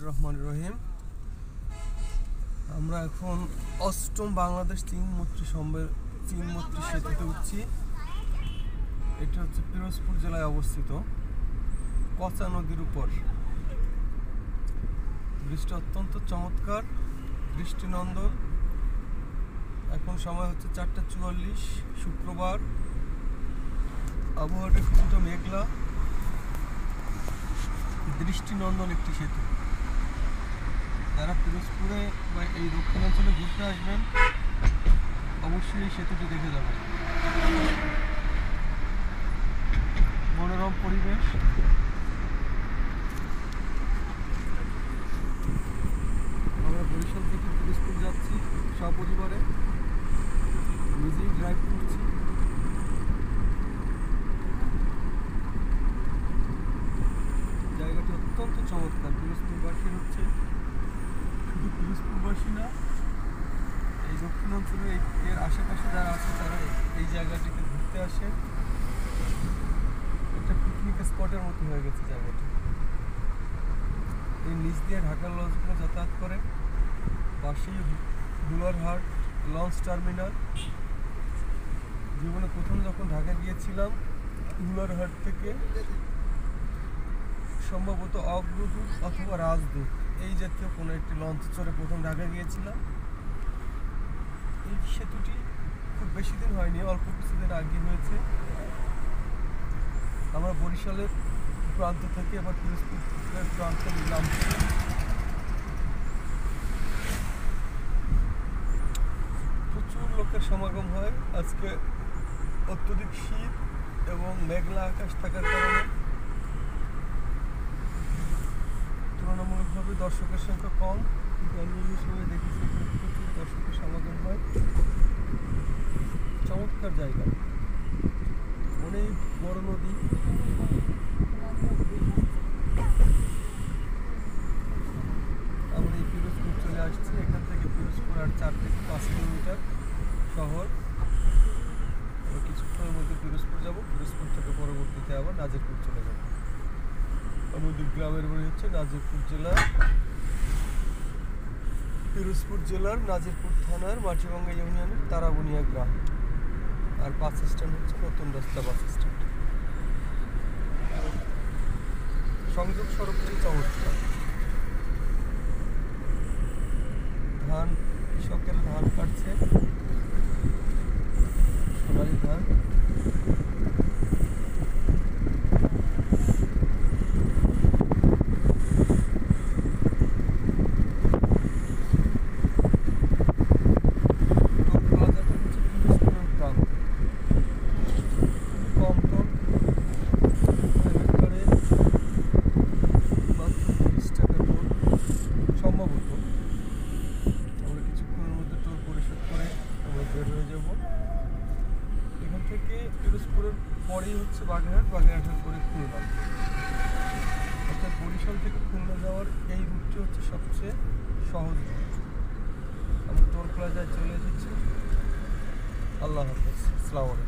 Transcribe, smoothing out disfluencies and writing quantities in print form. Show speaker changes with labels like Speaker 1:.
Speaker 1: রহমানির রহিম। আমরা এখন অষ্টম বাংলাদেশ চীন মৈত্রী সেতুতে উঠছি। এটি হচ্ছে পিরোজপুর জেলায় অবস্থিত, কচা নদীর উপর। বৃষ্টি অত্যন্ত চমৎকার, দৃষ্টিনন্দন। এখন সময় হচ্ছে 4:44, শুক্রবার। আবহাওয়াটা কিছুটা মেঘলা, দৃষ্টিনন্দন একটি সেতু। যারা পিরোজপুরে বা এই দক্ষিণাঞ্চলে ঘুরতে আসবেন, অবশ্যই এই সেতুটি দেখে যাবেন। মনোরম পরিবেশ। আমরা বরিশাল থেকে পিরোজপুর যাচ্ছি সপরিবারে, নিজেই ড্রাইভ করছি। জায়গাটি অত্যন্ত চমৎকার। পিরোজপুরবাসীর হচ্ছে, শুধু পিরোজপুরবাসী না, এই দক্ষিণাঞ্চলে এর আশেপাশে যারা আছে তারা এই জায়গাটিতে ঘুরতে আসে। একটা পিকনিক স্পটের মতো হয়ে গেছে জায়গাটি। এই নিচ দিয়ে ঢাকার লঞ্চগুলো যাতায়াত করে। পাশেই হুলারহাট লঞ্চ টার্মিনাল। জীবনে প্রথম যখন ঢাকা গিয়েছিলাম, হুলারহাট থেকে সম্ভবত অগ্রদূত অথবা রাজদূত এই জাতীয় কোনো একটি লঞ্চ চড়ে প্রথম ঢাকা গিয়েছিলাম। এই সেতুটি খুব বেশি দিন হয়নি, অল্প কিছুদিন আগে হয়েছে। আমরা বরিশালের প্রান্ত থেকে আবার পিরোজপুরের প্রান্তে নামছি। প্রচুর লোকের সমাগম হয়। আজকে অত্যধিক শীত এবং মেঘলা আকাশ থাকার কারণে তুলনামূলকভাবে দর্শকের সংখ্যা কম, কিন্তু অন্যান্য সময় দেখেছি প্রচুর দর্শকের সমাগম হয়। চমৎকার জায়গা, অনেক বড় নদী। আমরা এই পিরোজপুর চলে আসছি। এখান থেকে পিরোজপুর আর 4 থেকে 5 কিলোমিটার শহর। আমরা কিছুক্ষণের মধ্যে পিরোজপুর যাব। পিরোজপুর থেকে পরবর্তীতে আবার নাজিরপুর চলে যাব। আমাদের গ্রামের বাড়ি হচ্ছে নাজিরপুর জেলার, পিরোজপুর জেলার নাজিরপুর থানার মাটিভাঙ্গা ইউনিয়নের তারাবুনিয়া গ্রাম। আর বাস স্ট্যান্ড হচ্ছে নতুন রাস্তা বাস স্ট্যান্ড। সংযোগ সড়কটি চমৎকার। কৃষকের ধান কাটছে, সোনালি ধান। এখান থেকে পিরোজপুরের পরেই হচ্ছে বাগেরহাটের পরে খুলনা। অর্থাৎ বরিশাল থেকে খুলনা যাওয়ার এই রুটটি হচ্ছে সবচেয়ে সহজ রুট। আমরা টোল প্লাজায় চলে এসেছি। আল্লাহ হাফেজ, আসসালামু আলাইকুম।